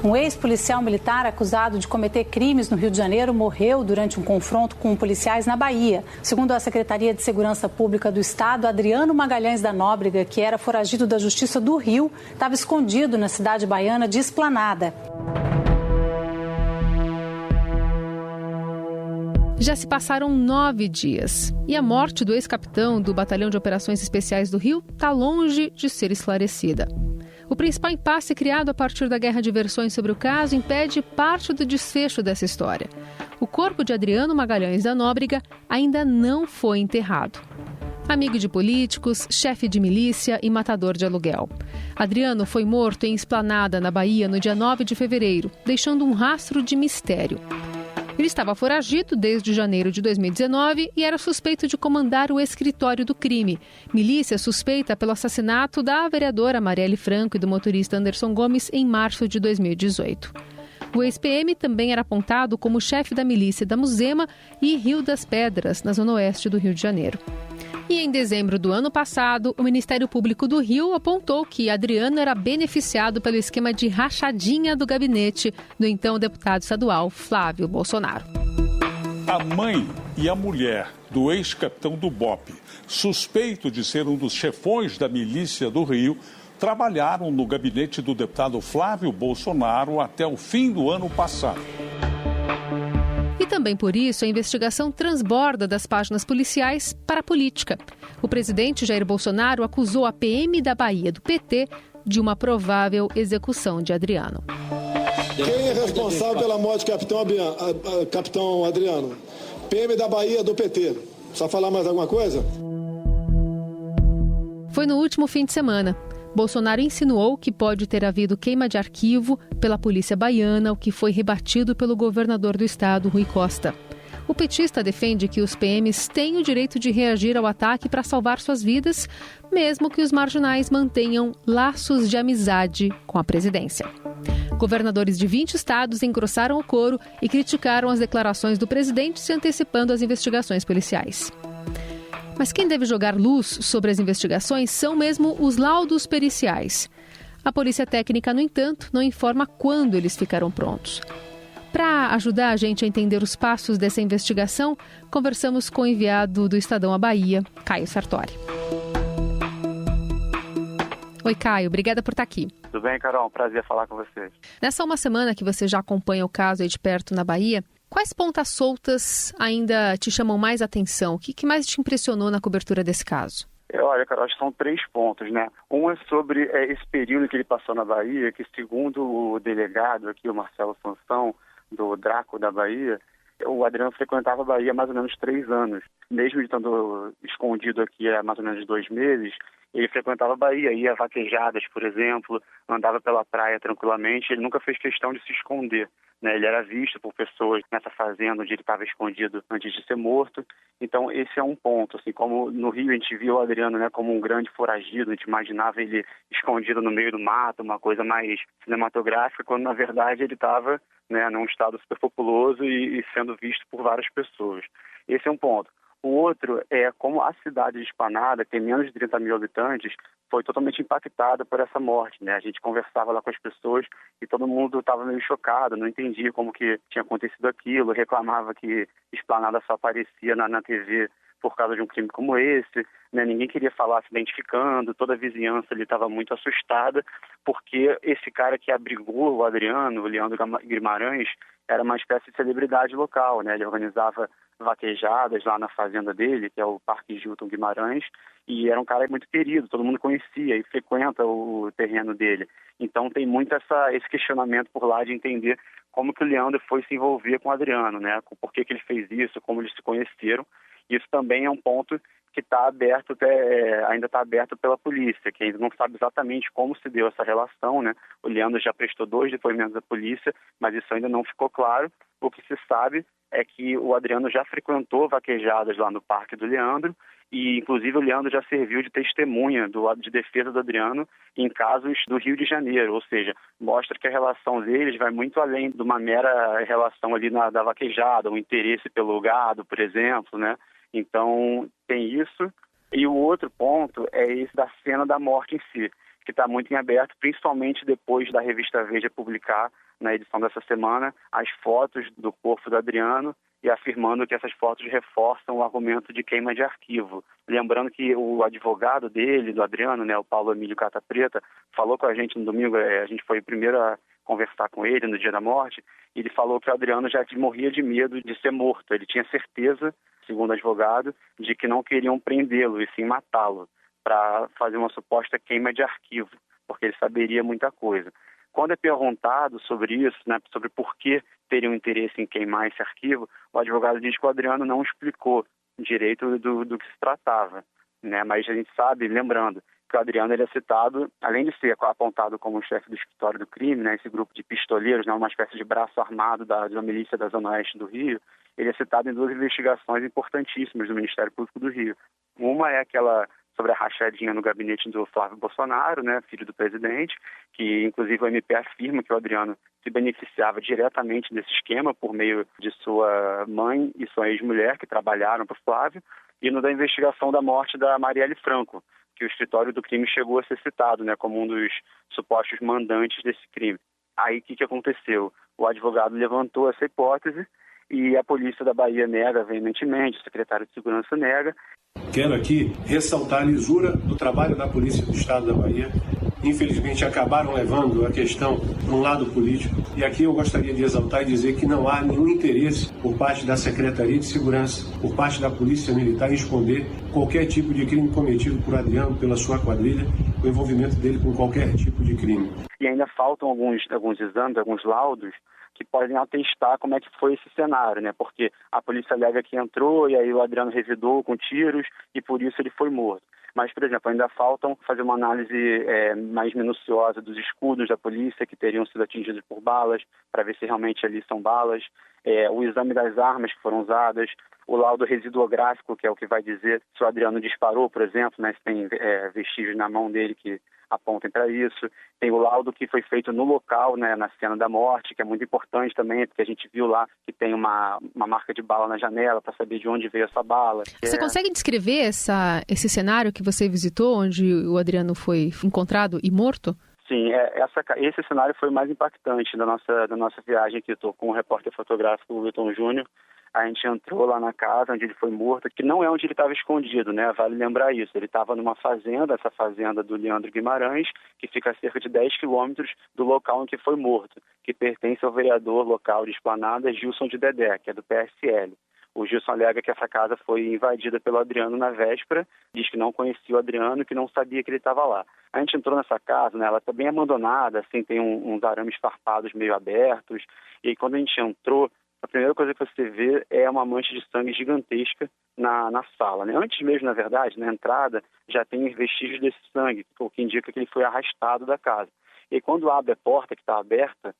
Um ex-policial militar acusado de cometer crimes no Rio de Janeiro morreu durante um confronto com policiais na Bahia. Segundo a Secretaria de Segurança Pública do Estado, Adriano Magalhães da Nóbrega, que era foragido da Justiça do Rio, estava escondido na cidade baiana de Esplanada. Já se passaram 9 dias e a morte do ex-capitão do Batalhão de Operações Especiais do Rio está longe de ser esclarecida. O principal impasse criado a partir da guerra de versões sobre o caso impede parte do desfecho dessa história. O corpo de Adriano Magalhães da Nóbrega ainda não foi enterrado. Amigo de políticos, chefe de milícia e matador de aluguel. Adriano foi morto em Esplanada, na Bahia, no dia 9 de fevereiro, deixando um rastro de mistério. Ele estava foragido desde janeiro de 2019 e era suspeito de comandar o escritório do crime. Milícia suspeita pelo assassinato da vereadora Marielle Franco e do motorista Anderson Gomes em março de 2018. O ex-PM também era apontado como chefe da milícia da Muzema e Rio das Pedras, na zona oeste do Rio de Janeiro. E em dezembro do ano passado, o Ministério Público do Rio apontou que Adriano era beneficiado pelo esquema de rachadinha do gabinete do então deputado estadual Flávio Bolsonaro. A mãe e a mulher do ex-capitão do BOPE, suspeito de ser um dos chefões da milícia do Rio, trabalharam no gabinete do deputado Flávio Bolsonaro até o fim do ano passado. E também por isso a investigação transborda das páginas policiais para a política. O presidente Jair Bolsonaro acusou a PM da Bahia do PT de uma provável execução de Adriano. Quem é responsável pela morte do capitão Adriano? PM da Bahia do PT. Só falar mais alguma coisa? Foi no último fim de semana. Bolsonaro insinuou que pode ter havido queima de arquivo pela polícia baiana, o que foi rebatido pelo governador do estado, Rui Costa. O petista defende que os PMs têm o direito de reagir ao ataque para salvar suas vidas, mesmo que os marginais mantenham laços de amizade com a presidência. Governadores de 20 estados engrossaram o coro e criticaram as declarações do presidente, se antecipando às investigações policiais. Mas quem deve jogar luz sobre as investigações são mesmo os laudos periciais. A Polícia Técnica, no entanto, não informa quando eles ficarão prontos. Para ajudar a gente a entender os passos dessa investigação, conversamos com o enviado do Estadão à Bahia, Caio Sartori. Oi, Caio, obrigada por estar aqui. Tudo bem, Carol? Prazer falar com vocês. Nessa uma semana que você já acompanha o caso aí de perto na Bahia, quais pontas soltas ainda te chamam mais atenção? O que mais te impressionou na cobertura desse caso? Olha, Carol, acho que são 3 pontos, né? Um é sobre esse período que ele passou na Bahia, que segundo o delegado aqui, o Marcelo Sansão, do Draco da Bahia, o Adriano frequentava a Bahia há mais ou menos 3 anos. Mesmo estando escondido aqui há mais ou menos 2 meses, ele frequentava a Bahia, ia a vaquejadas, por exemplo, andava pela praia tranquilamente, ele nunca fez questão de se esconder, né? Ele era visto por pessoas nessa fazenda onde ele estava escondido antes de ser morto. Então esse é um ponto, assim, como no Rio a gente viu o Adriano, né, como um grande foragido, a gente imaginava ele escondido no meio do mato, uma coisa mais cinematográfica, quando na verdade ele estava, né, num estado super populoso e sendo visto por várias pessoas. Esse é um ponto. O outro é como a cidade de Esplanada, que tem menos de 30 mil habitantes, foi totalmente impactada por essa morte, né? A gente conversava lá com as pessoas e todo mundo estava meio chocado, não entendia como que tinha acontecido aquilo, reclamava que Esplanada só aparecia na TV por causa de um crime como esse, né? Ninguém queria falar se identificando, toda a vizinhança ali estava muito assustada, porque esse cara que abrigou o Adriano, o Leandro Guimarães, era uma espécie de celebridade local, né? Ele organizava vaquejadas lá na fazenda dele, que é o Parque Gilton Guimarães, e era um cara muito querido, todo mundo conhecia e frequenta o terreno dele. Então tem muito esse questionamento por lá de entender como que o Leandro foi se envolver com o Adriano, né? Por que ele fez isso, como eles se conheceram. Isso também é um ponto que está aberto, ainda está aberto pela polícia, que ainda não sabe exatamente como se deu essa relação, né? O Leandro já prestou 2 depoimentos à polícia, mas isso ainda não ficou claro. O que se sabe é que o Adriano já frequentou vaquejadas lá no Parque do Leandro e, inclusive, o Leandro já serviu de testemunha de defesa do Adriano em casos do Rio de Janeiro, ou seja, mostra que a relação deles vai muito além de uma mera relação ali da vaquejada, um interesse pelo gado, por exemplo, né? Então, tem isso. E o outro ponto é esse da cena da morte em si, que está muito em aberto, principalmente depois da revista Veja publicar na edição dessa semana, as fotos do corpo do Adriano e afirmando que essas fotos reforçam o argumento de queima de arquivo. Lembrando que o advogado dele, do Adriano, né, o Paulo Emílio Cata Preta, falou com a gente no domingo, a gente foi o primeiro a conversar com ele no dia da morte, e ele falou que o Adriano já morria de medo de ser morto. Ele tinha certeza, segundo o advogado, de que não queriam prendê-lo e sim matá-lo, para fazer uma suposta queima de arquivo, porque ele saberia muita coisa. Quando é perguntado sobre isso, né, sobre por que teriam interesse em queimar esse arquivo, o advogado diz que o Adriano não explicou direito do que se tratava, né? Mas a gente sabe, lembrando, que o Adriano ele é citado, além de ser apontado como chefe do escritório do crime, né, esse grupo de pistoleiros, né, uma espécie de braço armado da milícia da Zona Oeste do Rio, ele é citado em 2 investigações importantíssimas do Ministério Público do Rio. Uma é aquela sobre a rachadinha no gabinete do Flávio Bolsonaro, né, filho do presidente, que inclusive o MP afirma que o Adriano se beneficiava diretamente desse esquema por meio de sua mãe e sua ex-mulher, que trabalharam para o Flávio, e no da investigação da morte da Marielle Franco, que o escritório do crime chegou a ser citado, né, como um dos supostos mandantes desse crime. Aí o que aconteceu? O advogado levantou essa hipótese e a polícia da Bahia nega veementemente, o secretário de Segurança nega. Quero aqui ressaltar a lisura do trabalho da Polícia do Estado da Bahia. Infelizmente, acabaram levando a questão para um lado político. E aqui eu gostaria de exaltar e dizer que não há nenhum interesse por parte da Secretaria de Segurança, por parte da Polícia Militar, em esconder qualquer tipo de crime cometido por Adriano, pela sua quadrilha, o envolvimento dele com qualquer tipo de crime. E ainda faltam alguns exames, alguns laudos, que podem atestar como é que foi esse cenário, né? Porque a polícia alega que entrou e aí o Adriano revidou com tiros e por isso ele foi morto. Mas, por exemplo, ainda faltam fazer uma análise mais minuciosa dos escudos da polícia que teriam sido atingidos por balas, para ver se realmente ali são balas, o exame das armas que foram usadas, o laudo residuográfico, que é o que vai dizer se o Adriano disparou, por exemplo, né, se tem vestígios na mão dele que apontem para isso. Tem o laudo que foi feito no local, né, na cena da morte, que é muito importante também, porque a gente viu lá que tem uma marca de bala na janela para saber de onde veio essa bala. Você consegue descrever esse cenário que você visitou, onde o Adriano foi encontrado e morto? Sim, esse cenário foi o mais impactante da nossa viagem aqui. Estou com o repórter fotográfico Wilton Júnior. A gente entrou lá na casa onde ele foi morto, que não é onde ele estava escondido, né? Vale lembrar isso. Ele estava numa fazenda, essa fazenda do Leandro Guimarães, que fica a cerca de 10 quilômetros do local em que foi morto, que pertence ao vereador local de Esplanada, Gilson de Dedé, que é do PSL. O Gilson alega que essa casa foi invadida pelo Adriano na véspera, diz que não conhecia o Adriano e que não sabia que ele estava lá. A gente entrou nessa casa, né, ela está bem abandonada, assim, tem uns arames farpados meio abertos, e aí quando a gente entrou, a primeira coisa que você vê é uma mancha de sangue gigantesca na sala, né? Antes mesmo, na verdade, na entrada, já tem vestígios desse sangue, o que indica que ele foi arrastado da casa. E quando abre a porta, que está aberta,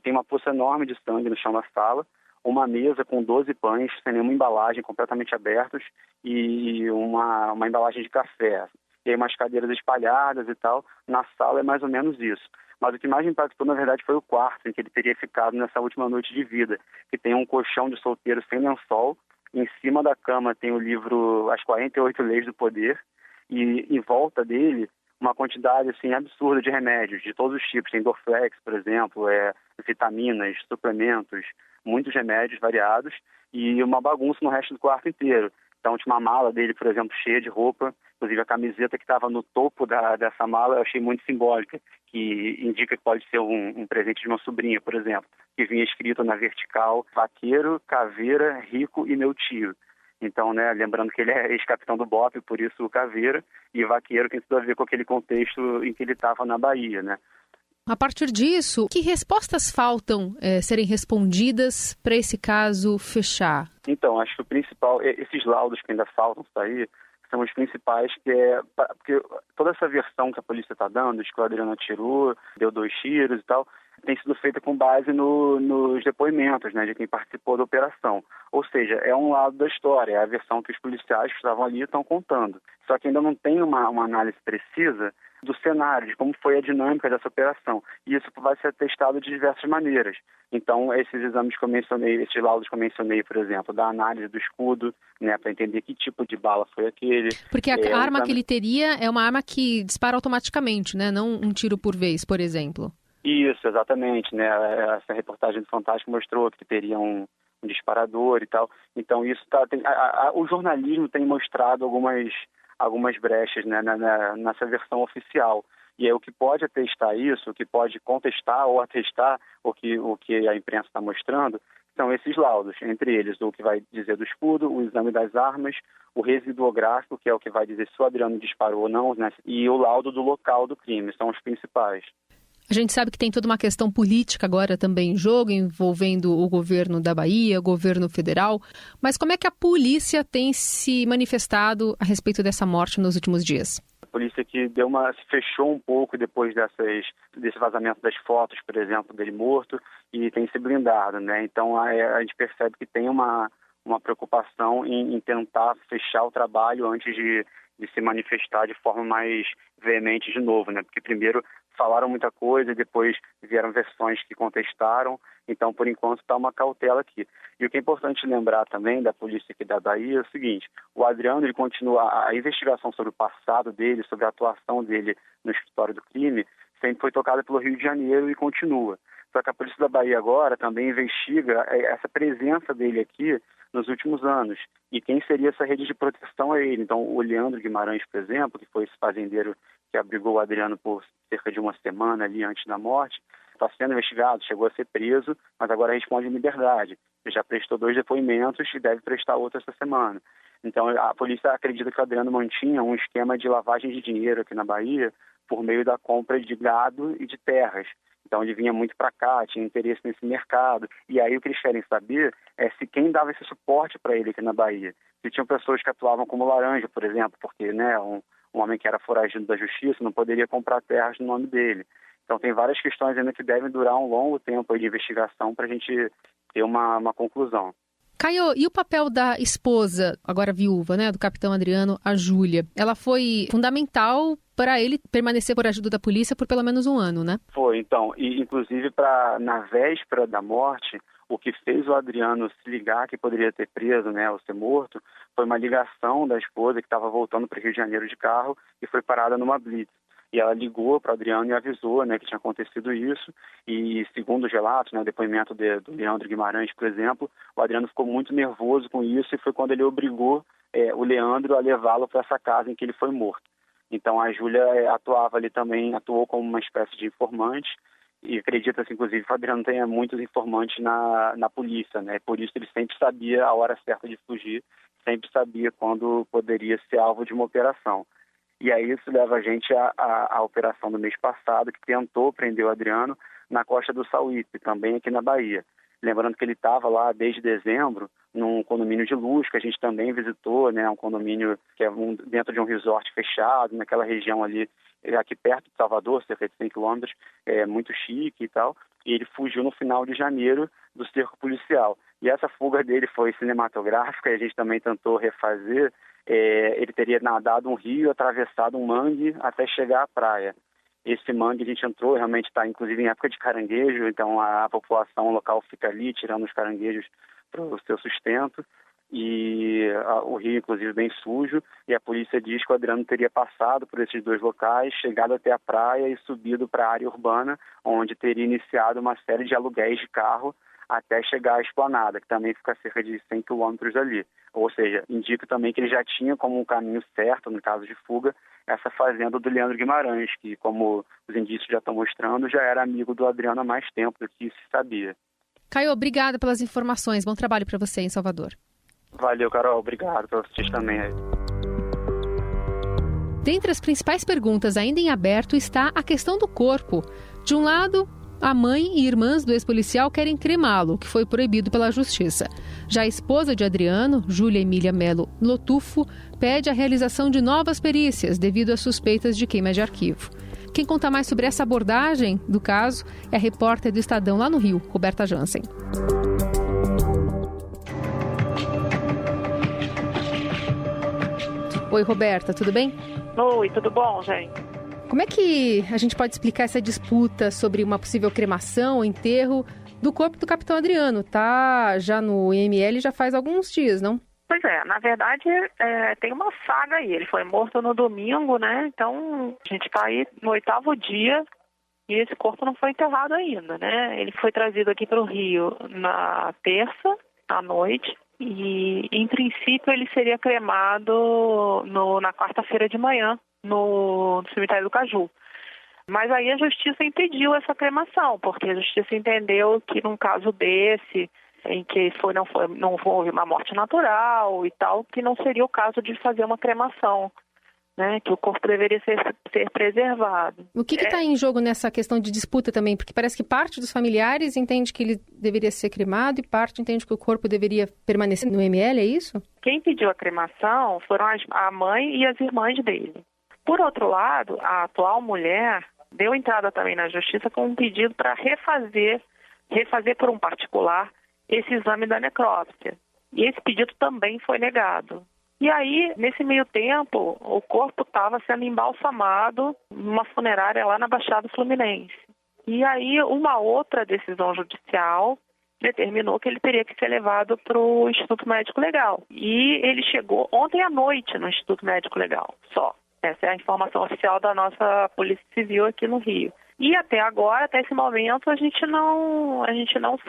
tem uma poça enorme de sangue no chão da sala, uma mesa com 12 pães, sem nenhuma embalagem, completamente abertos, e uma embalagem de café. E aí umas cadeiras espalhadas e tal. Na sala é mais ou menos isso. Mas o que mais impactou, na verdade, foi o quarto em que ele teria ficado nessa última noite de vida, que tem um colchão de solteiro sem lençol. Em cima da cama tem o livro As 48 Leis do Poder, e em volta dele uma quantidade assim, absurda de remédios, de todos os tipos. Tem Dorflex, por exemplo, vitaminas, suplementos, muitos remédios variados e uma bagunça no resto do quarto inteiro. Então tinha uma mala dele, por exemplo, cheia de roupa, inclusive a camiseta que estava no topo dessa mala eu achei muito simbólica, que indica que pode ser um presente de uma sobrinha, por exemplo, que vinha escrito na vertical: vaqueiro, caveira, rico e meu tio. Então, né, lembrando que ele é ex-capitão do BOPE, por isso o caveira, e vaqueiro tem tudo a ver com aquele contexto em que ele estava na Bahia, né? A partir disso, que respostas faltam serem respondidas para esse caso fechar? Então, acho que o principal, esses laudos que ainda faltam sair, são os principais, porque toda essa versão que a polícia está dando, de que o Adriano atirou, deu 2 tiros e tal, tem sido feita com base nos depoimentos, né, de quem participou da operação. Ou seja, é um lado da história, é a versão que os policiais que estavam ali estão contando. Só que ainda não tem uma análise precisa do cenário, de como foi a dinâmica dessa operação. E isso vai ser testado de diversas maneiras. Então, esses exames que eu mencionei, esses laudos que eu mencionei, por exemplo, da análise do escudo, né, para entender que tipo de bala foi aquele. Porque a arma que ele teria é uma arma que dispara automaticamente, né? Não um tiro por vez, por exemplo. Isso, exatamente, né? Essa reportagem do Fantástico mostrou que teria um disparador e tal. Então isso o jornalismo tem mostrado algumas brechas, né, nessa versão oficial. E aí o que pode atestar isso, o que pode contestar ou atestar o que a imprensa está mostrando, são esses laudos, entre eles o que vai dizer do escudo, o exame das armas, o residuográfico, que é o que vai dizer se o Adriano disparou ou não, né, e o laudo do local do crime, são os principais. A gente sabe que tem toda uma questão política agora também em jogo, envolvendo o governo da Bahia, o governo federal. Mas como é que a polícia tem se manifestado a respeito dessa morte nos últimos dias? A polícia que se fechou um pouco depois desse vazamento das fotos, por exemplo, dele morto, e tem se blindado, né? Então a gente percebe que tem uma preocupação em tentar fechar o trabalho antes de se manifestar de forma mais veemente de novo, né? Porque primeiro falaram muita coisa e depois vieram versões que contestaram. Então, por enquanto, está uma cautela aqui. E o que é importante lembrar também da polícia aqui da Bahia é o seguinte: o Adriano, ele continua, a investigação sobre o passado dele, sobre a atuação dele no escritório do crime, sempre foi tocada pelo Rio de Janeiro e continua. Só que a polícia da Bahia agora também investiga essa presença dele aqui nos últimos anos. E quem seria essa rede de proteção é ele. Então, o Leandro Guimarães, por exemplo, que foi esse fazendeiro que abrigou o Adriano por cerca de uma semana ali antes da morte, está sendo investigado, chegou a ser preso, mas agora responde em liberdade. Ele já prestou 2 depoimentos e deve prestar outro essa semana. Então, a polícia acredita que o Adriano mantinha um esquema de lavagem de dinheiro aqui na Bahia por meio da compra de gado e de terras. Então, ele vinha muito para cá, tinha interesse nesse mercado. E aí o que eles querem saber é se quem dava esse suporte para ele aqui na Bahia. Se tinham pessoas que atuavam como Laranja, por exemplo, porque um homem que era foragido da justiça não poderia comprar terras no nome dele. Então, tem várias questões ainda que devem durar um longo tempo aí de investigação para a gente ter uma conclusão. Caio, e o papel da esposa, agora viúva, né, do capitão Adriano, a Júlia? Ela foi fundamental para ele permanecer foragido da polícia por pelo menos um ano, né? Foi, então. E, inclusive, na véspera da morte, o que fez o Adriano se ligar que poderia ter preso, né, ou ser morto, foi uma ligação da esposa que estava voltando para o Rio de Janeiro de carro e foi parada numa blitz. E ela ligou para o Adriano e avisou, né, que tinha acontecido isso. E segundo os relatos, né, o depoimento do Leandro Guimarães, por exemplo, o Adriano ficou muito nervoso com isso e foi quando ele obrigou o Leandro a levá-lo para essa casa em que ele foi morto. Então a Júlia atuava ali também, atuou como uma espécie de informante e acredita-se, inclusive, que o Adriano tenha muitos informantes na polícia, né? Por isso ele sempre sabia a hora certa de fugir, sempre sabia quando poderia ser alvo de uma operação. E aí isso leva a gente à operação do mês passado, que tentou prender o Adriano na costa do Sauípe, também aqui na Bahia. Lembrando que ele estava lá desde dezembro, num condomínio de luxo, que a gente também visitou, né? Um condomínio que é dentro de um resort fechado, naquela região ali, aqui perto de Salvador, cerca de 100 quilômetros, muito chique e tal. E ele fugiu no final de janeiro do cerco policial. E essa fuga dele foi cinematográfica, e a gente também tentou refazer. Ele teria nadado um rio, atravessado um mangue até chegar à praia. Esse mangue a gente entrou, realmente está inclusive em época de caranguejo, então a população local fica ali tirando os caranguejos para o seu sustento. E o rio, inclusive, bem sujo, e a polícia diz que o Adriano teria passado por esses 2 locais, chegado até a praia e subido para a área urbana, onde teria iniciado uma série de aluguéis de carro até chegar à Esplanada, que também fica a cerca de 100 quilômetros ali. Ou seja, indica também que ele já tinha como um caminho certo, no caso de fuga, essa fazenda do Leandro Guimarães, que, como os indícios já estão mostrando, já era amigo do Adriano há mais tempo do que se sabia. Caio, obrigada pelas informações. Bom trabalho para você em Salvador. Valeu, Carol. Obrigado para vocês também. Dentre as principais perguntas ainda em aberto está a questão do corpo. De um lado, a mãe e irmãs do ex-policial querem cremá-lo, o que foi proibido pela justiça. Já a esposa de Adriano, Júlia Emília Melo Lotufo, pede a realização de novas perícias devido às suspeitas de queima de arquivo. Quem conta mais sobre essa abordagem do caso é a repórter do Estadão lá no Rio, Roberta Jansen. Oi, Roberta, tudo bem? Oi, tudo bom, gente? Como é que a gente pode explicar essa disputa sobre uma possível cremação ou enterro do corpo do capitão Adriano? Tá já no IML já faz alguns dias, não? Pois é, na verdade tem uma saga aí. Ele foi morto no domingo, né? Então a gente está aí no 8º dia E esse corpo não foi enterrado ainda, né? Ele foi trazido aqui para o Rio na terça à noite e, em princípio, ele seria cremado na quarta-feira de manhã no cemitério do Caju. Mas aí a justiça impediu essa cremação, porque a justiça entendeu que num caso desse, em que não houve uma morte natural e tal, que não seria o caso de fazer uma cremação, né? Que o corpo deveria ser preservado. O que está em jogo nessa questão de disputa também? Porque parece que parte dos familiares entende que ele deveria ser cremado e parte entende que o corpo deveria permanecer no ML, é isso? Quem pediu a cremação foram a mãe e as irmãs dele. Por outro lado, a atual mulher deu entrada também na justiça com um pedido para refazer por um particular esse exame da necrópsia. E esse pedido também foi negado. E aí, nesse meio tempo, o corpo estava sendo embalsamado numa funerária lá na Baixada Fluminense. E aí, uma outra decisão judicial determinou que ele teria que ser levado para o Instituto Médico Legal. E ele chegou ontem à noite no Instituto Médico Legal, só. Essa é a informação oficial da nossa Polícia Civil aqui no Rio. E até agora, até esse momento, a gente não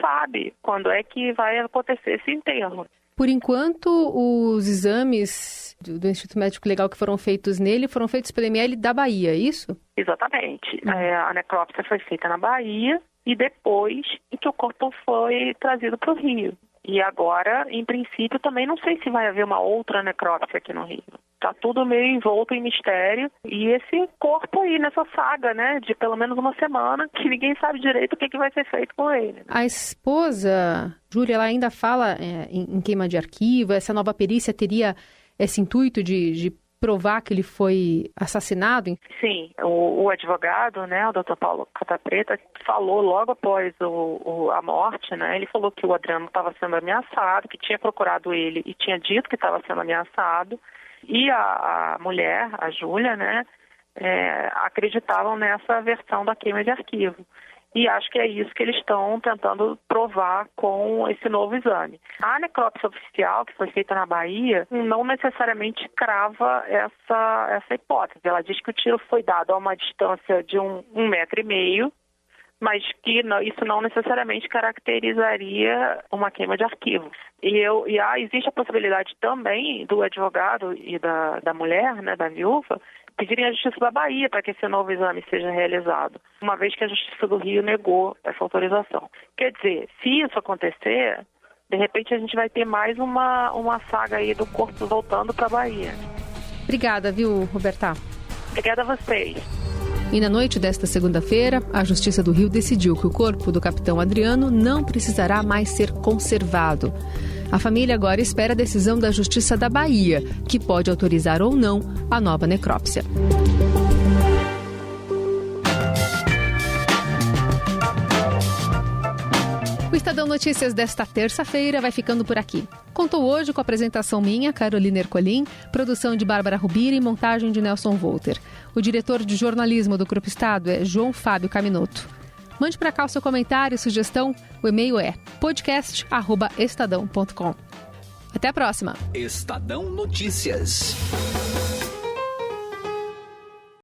sabe quando é que vai acontecer esse enterro. Por enquanto, os exames do Instituto Médico Legal que foram feitos nele foram feitos pelo ML da Bahia, é isso? Exatamente. A necrópsia foi feita na Bahia e depois que o corpo foi trazido para o Rio. E agora, em princípio, também não sei se vai haver uma outra necrópsia aqui no Rio. Está tudo meio envolto em mistério. E esse corpo aí, nessa saga, né, de pelo menos uma semana, que ninguém sabe direito o que vai ser feito com ele. A esposa, Júlia, ela ainda fala em queima de arquivo. Essa nova perícia teria esse intuito de provar que ele foi assassinado? Sim, o advogado, né, o Dr. Paulo Catapreta, falou logo após a morte, né, ele falou que o Adriano estava sendo ameaçado, que tinha procurado ele e tinha dito que estava sendo ameaçado, e a mulher, a Júlia, né, acreditavam nessa versão da queima de arquivo. E acho que é isso que eles estão tentando provar com esse novo exame. A necrópsia oficial, que foi feita na Bahia, não necessariamente crava essa hipótese. Ela diz que o tiro foi dado a uma distância de 1,5 metro, mas que isso não necessariamente caracterizaria uma queima de arquivos. Existe a possibilidade também do advogado e da mulher, né, da viúva, pedirem à Justiça da Bahia para que esse novo exame seja realizado, uma vez que a Justiça do Rio negou essa autorização. Quer dizer, se isso acontecer, de repente a gente vai ter mais uma saga aí do corpo voltando para a Bahia. Obrigada, viu, Roberta? Obrigada a vocês. E na noite desta segunda-feira, a Justiça do Rio decidiu que o corpo do capitão Adriano não precisará mais ser conservado. A família agora espera a decisão da Justiça da Bahia, que pode autorizar ou não a nova necrópsia. O Estadão Notícias desta terça-feira vai ficando por aqui. Contou hoje com a apresentação minha, Carolina Ercolim, produção de Bárbara Rubira e montagem de Nelson Volter. O diretor de jornalismo do Grupo Estado é João Fábio Caminoto. Mande para cá o seu comentário e sugestão. O e-mail é podcast@estadão.com. Até a próxima. Estadão Notícias.